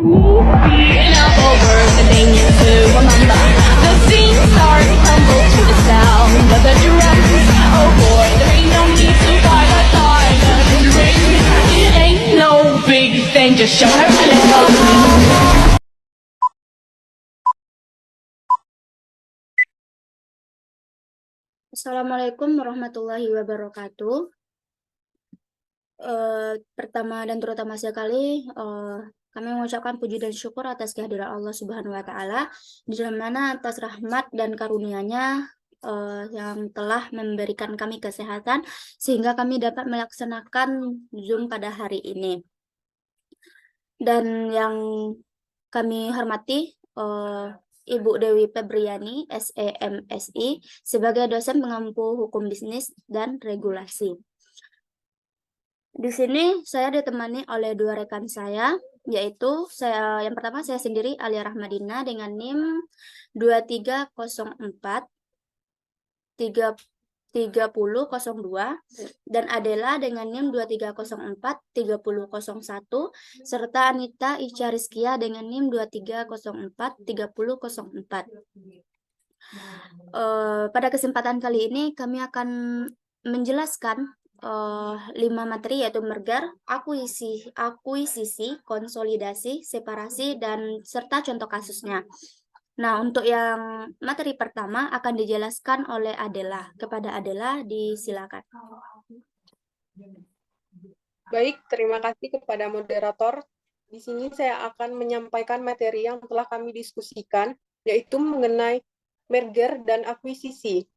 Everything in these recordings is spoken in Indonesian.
Now over the things to remember. The scene starts to tumble to the sound of the drum. Oh boy, there ain't no need to fight the silent ring. It ain't no big thing, just show her a little. Assalamualaikum warahmatullahi wabarakatuh. Pertama dan terutama sekali, kami mengucapkan puji dan syukur atas kehadiran Allah Subhanahu wa Ta'ala, di mana atas rahmat dan karunia-Nya yang telah memberikan kami kesehatan, sehingga kami dapat melaksanakan Zoom pada hari ini. Dan yang kami hormati, Ibu Dewi Febriani, SEMSI, sebagai dosen pengampu hukum bisnis dan regulasi. Di sini saya ditemani oleh dua rekan saya, yaitu yang pertama saya sendiri, Alia Rahmadina, dengan NIM 2304 3002, dan Adela dengan NIM 2304 3001, serta Anita Ica Rizkia dengan NIM 2304 3004. Pada kesempatan kali ini kami akan menjelaskan 5 materi, yaitu merger, akuisisi, konsolidasi, separasi, dan serta contoh kasusnya. Nah, untuk yang materi pertama akan dijelaskan oleh Adela. Kepada Adela, disilakan. Baik, terima kasih kepada moderator. Di sini saya akan menyampaikan materi yang telah kami diskusikan, yaitu mengenai merger dan akuisisi.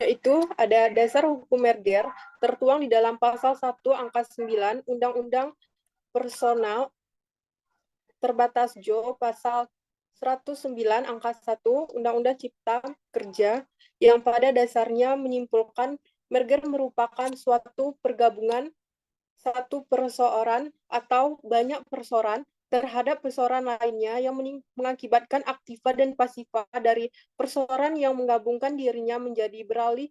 Yaitu ada dasar hukum merger tertuang di dalam pasal 1 angka 9 Undang-Undang Personal Terbatas Jo, pasal 109 angka 1 Undang-Undang Cipta Kerja, yang pada dasarnya menyimpulkan merger merupakan suatu pergabungan satu perseorangan atau banyak perseorangan terhadap perseorangan lainnya yang mengakibatkan aktiva dan pasifa dari perseorangan yang menggabungkan dirinya menjadi beralih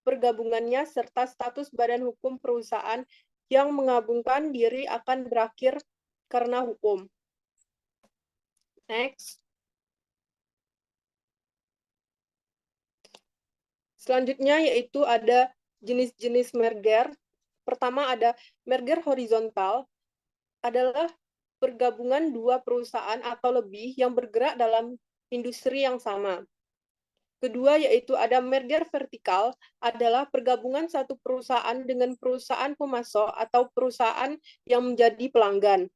pergabungannya serta status badan hukum perusahaan yang menggabungkan diri akan berakhir karena hukum. Next. Selanjutnya yaitu ada jenis-jenis merger. Pertama ada merger horizontal, adalah pergabungan dua perusahaan atau lebih yang bergerak dalam industri yang sama. Kedua yaitu ada merger vertikal, adalah pergabungan satu perusahaan dengan perusahaan pemasok atau perusahaan yang menjadi pelanggan.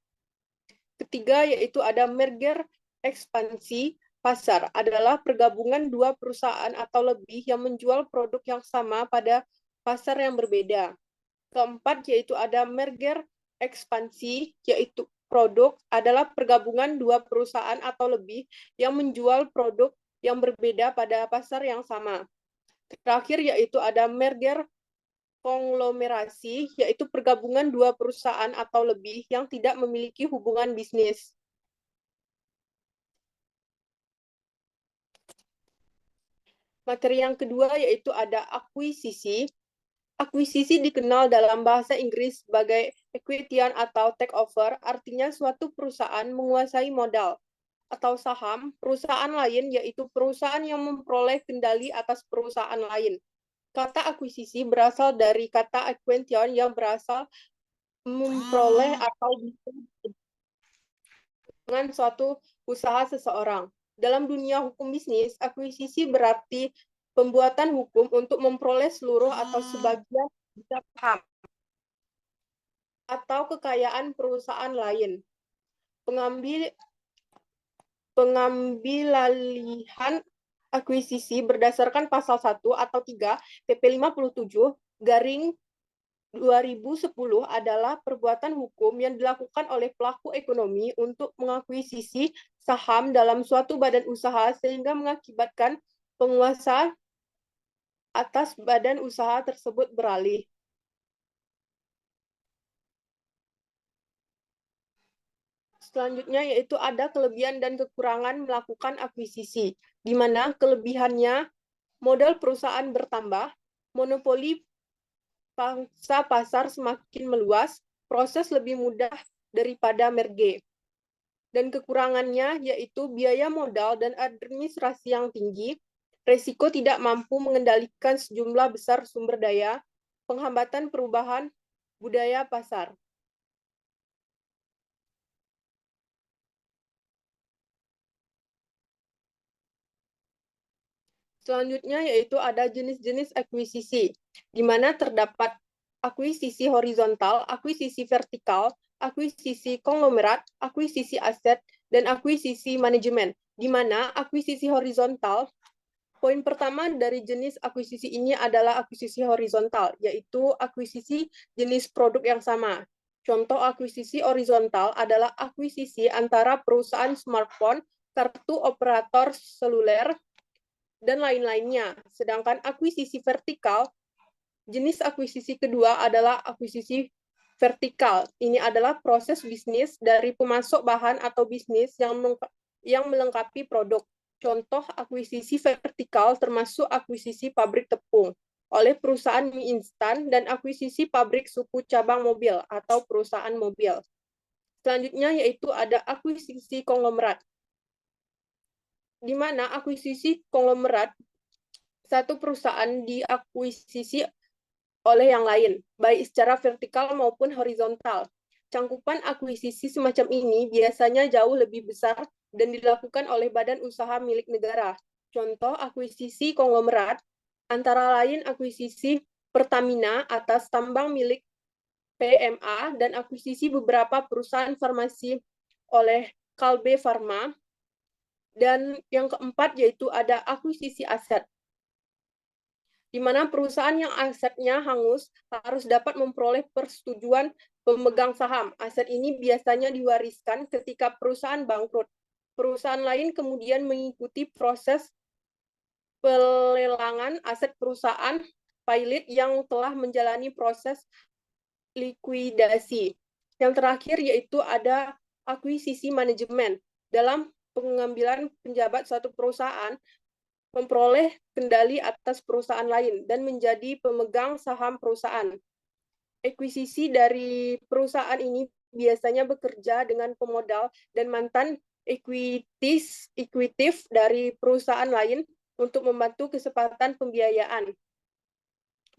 Ketiga yaitu ada merger ekspansi pasar, adalah pergabungan dua perusahaan atau lebih yang menjual produk yang sama pada pasar yang berbeda. Keempat yaitu ada merger ekspansi, yaitu produk adalah pergabungan dua perusahaan atau lebih yang menjual produk yang berbeda pada pasar yang sama. Terakhir yaitu ada merger konglomerasi, yaitu pergabungan dua perusahaan atau lebih yang tidak memiliki hubungan bisnis. Materi yang kedua yaitu ada akuisisi. Akuisisi dikenal dalam bahasa Inggris sebagai equitian atau takeover, artinya suatu perusahaan menguasai modal atau saham perusahaan lain, yaitu perusahaan yang memperoleh kendali atas perusahaan lain. Kata akuisisi berasal dari kata acquisition yang berasal memperoleh atau dengan suatu usaha seseorang. Dalam dunia hukum bisnis, akuisisi berarti pembuatan hukum untuk memperoleh seluruh atau sebagian saham atau kekayaan perusahaan lain. Pengambilalihan akuisisi berdasarkan pasal 1 atau 3 PP 57/2010 adalah perbuatan hukum yang dilakukan oleh pelaku ekonomi untuk mengakuisisi saham dalam suatu badan usaha sehingga mengakibatkan penguasa atas badan usaha tersebut beralih. Selanjutnya yaitu ada kelebihan dan kekurangan melakukan akuisisi, di mana kelebihannya modal perusahaan bertambah, monopoli pangsa pasar semakin meluas, proses lebih mudah daripada merge. Dan kekurangannya yaitu biaya modal dan administrasi yang tinggi, resiko tidak mampu mengendalikan sejumlah besar sumber daya, penghambatan perubahan budaya pasar. Selanjutnya yaitu ada jenis-jenis akuisisi, di mana terdapat akuisisi horizontal, akuisisi vertikal, akuisisi konglomerat, akuisisi aset, dan akuisisi manajemen. Di mana akuisisi horizontal, poin pertama dari jenis akuisisi ini adalah akuisisi horizontal, yaitu akuisisi jenis produk yang sama. Contoh akuisisi horizontal adalah akuisisi antara perusahaan smartphone, kartu operator seluler, dan lain-lainnya. Sedangkan akuisisi vertikal, jenis akuisisi kedua adalah akuisisi vertikal. Ini adalah proses bisnis dari pemasok bahan atau bisnis yang melengkapi produk. Contoh akuisisi vertikal termasuk akuisisi pabrik tepung oleh perusahaan mie instan dan akuisisi pabrik suku cabang mobil atau perusahaan mobil. Selanjutnya yaitu ada akuisisi konglomerat, di mana akuisisi konglomerat satu perusahaan diakuisisi oleh yang lain, baik secara vertikal maupun horizontal. Cangkupan akuisisi semacam ini biasanya jauh lebih besar dan dilakukan oleh badan usaha milik negara. Contoh akuisisi konglomerat antara lain akuisisi Pertamina atas tambang milik PMA dan akuisisi beberapa perusahaan farmasi oleh Kalbe Farma. Dan yang keempat yaitu ada akuisisi aset, di mana perusahaan yang asetnya hangus harus dapat memperoleh persetujuan pemegang saham. Aset ini biasanya diwariskan ketika perusahaan bangkrut. Perusahaan lain kemudian mengikuti proses pelelangan aset perusahaan pilot yang telah menjalani proses likuidasi. Yang terakhir yaitu ada akuisisi manajemen. Dalam pengambilan penjabat suatu perusahaan memperoleh kendali atas perusahaan lain dan menjadi pemegang saham perusahaan. Ekuisisi dari perusahaan ini biasanya bekerja dengan pemodal dan mantan ekuitif dari perusahaan lain untuk membantu kesempatan pembiayaan.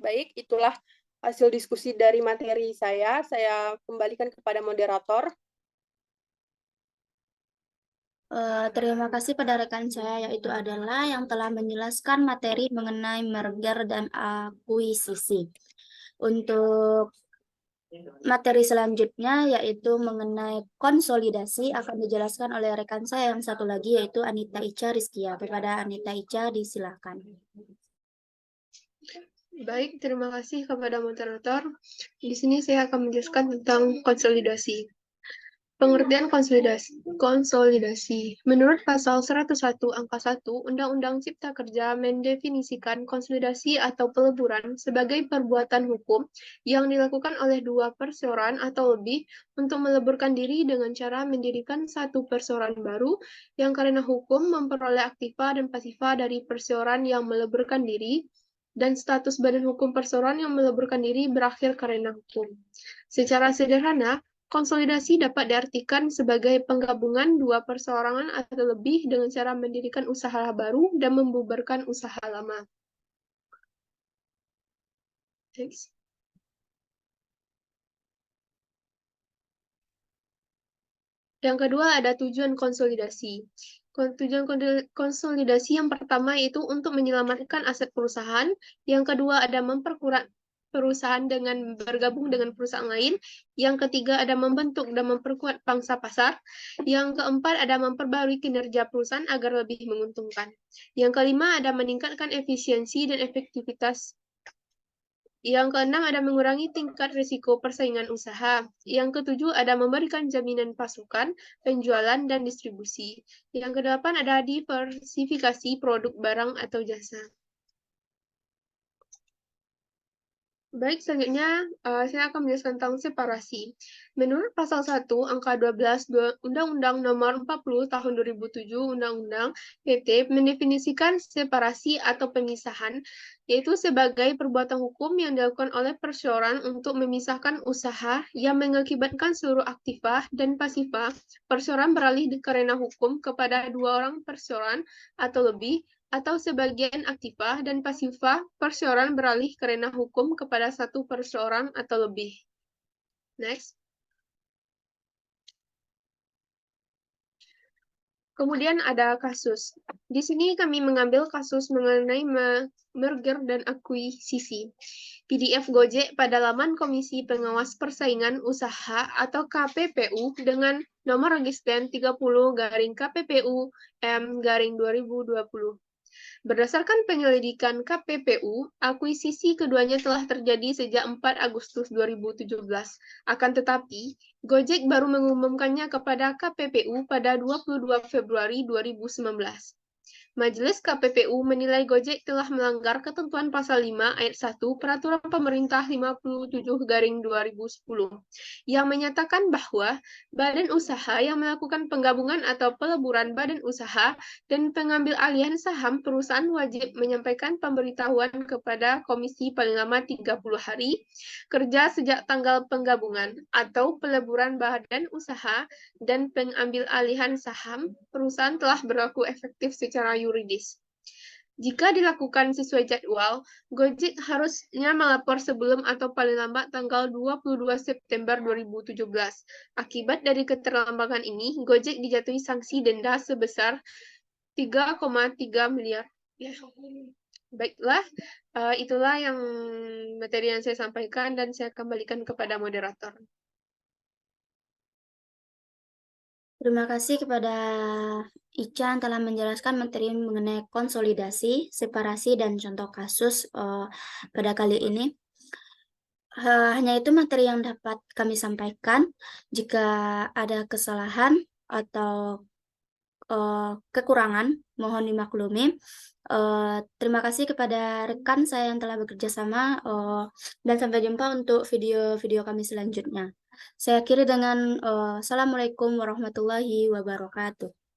Baik, itulah hasil diskusi dari materi saya. Saya kembalikan kepada moderator. Terima kasih pada rekan saya, yaitu adalah yang telah menjelaskan materi mengenai merger dan akuisisi. Untuk materi selanjutnya, yaitu mengenai konsolidasi, akan dijelaskan oleh rekan saya yang satu lagi, yaitu Anita Ica Rizkia. Kepada Anita Ica, disilakan. Baik, terima kasih kepada moderator. Di sini saya akan menjelaskan tentang konsolidasi. Pengertian konsolidasi. Menurut pasal 101 angka 1 Undang-Undang Cipta Kerja mendefinisikan konsolidasi atau peleburan sebagai perbuatan hukum yang dilakukan oleh dua perseorangan atau lebih untuk meleburkan diri dengan cara mendirikan satu perseorangan baru yang karena hukum memperoleh aktiva dan pasiva dari perseorangan yang meleburkan diri dan status badan hukum perseorangan yang meleburkan diri berakhir karena hukum. Secara sederhana, konsolidasi dapat diartikan sebagai penggabungan dua perseorangan atau lebih dengan cara mendirikan usaha baru dan membubarkan usaha lama. Next. Yang kedua ada tujuan konsolidasi. Tujuan konsolidasi yang pertama yaitu untuk menyelamatkan aset perusahaan. Yang kedua ada memperkuat perusahaan dengan bergabung dengan perusahaan lain. Yang ketiga ada membentuk dan memperkuat pangsa pasar. Yang keempat ada memperbarui kinerja perusahaan agar lebih menguntungkan. Yang kelima ada meningkatkan efisiensi dan efektivitas. Yang keenam ada mengurangi tingkat risiko persaingan usaha. Yang ketujuh ada memberikan jaminan pasokan, penjualan, dan distribusi. Yang kedelapan ada diversifikasi produk barang atau jasa. Baik, selanjutnya saya akan menjelaskan tentang separasi. Menurut pasal 1 angka 12 Undang-Undang Nomor 40 Tahun 2007 Undang-Undang PT mendefinisikan separasi atau pemisahan, yaitu sebagai perbuatan hukum yang dilakukan oleh perseorangan untuk memisahkan usaha yang mengakibatkan seluruh aktifah dan pasifah perseorangan beralih ke ranah hukum kepada dua orang perseorangan atau lebih, atau sebagian aktifah dan pasifah perseorangan beralih ke ranah hukum kepada satu perseorangan atau lebih. Next. Kemudian ada kasus. Di sini kami mengambil kasus mengenai merger dan akuisisi. PDF Gojek pada laman Komisi Pengawas Persaingan Usaha atau KPPU dengan nomor registrian 30-KPPU-M-2020. Berdasarkan penyelidikan KPPU, akuisisi keduanya telah terjadi sejak 4 Agustus 2017. Akan tetapi, Gojek baru mengumumkannya kepada KPPU pada 22 Februari 2019. Majelis KPPU menilai Gojek telah melanggar ketentuan pasal 5 ayat 1 Peraturan Pemerintah 57/2010 yang menyatakan bahwa badan usaha yang melakukan penggabungan atau peleburan badan usaha dan pengambil alihan saham perusahaan wajib menyampaikan pemberitahuan kepada komisi paling lama 30 hari kerja sejak tanggal penggabungan atau peleburan badan usaha dan pengambil alihan saham perusahaan telah berlaku efektif secara yuridis. Jika dilakukan sesuai jadwal, Gojek harusnya melapor sebelum atau paling lambat tanggal 22 September 2017. Akibat dari keterlambatan ini, Gojek dijatuhi sanksi denda sebesar 3,3 miliar. Ya. Baiklah, itulah yang materi yang saya sampaikan dan saya kembalikan kepada moderator. Terima kasih kepada Ica telah menjelaskan materi mengenai konsolidasi, separasi, dan contoh kasus pada kali ini. Hanya itu materi yang dapat kami sampaikan. Jika ada kesalahan atau kekurangan, mohon dimaklumi. Terima kasih kepada rekan saya yang telah bekerja sama, dan sampai jumpa untuk video-video kami selanjutnya. Saya akhiri dengan Assalamualaikum warahmatullahi wabarakatuh.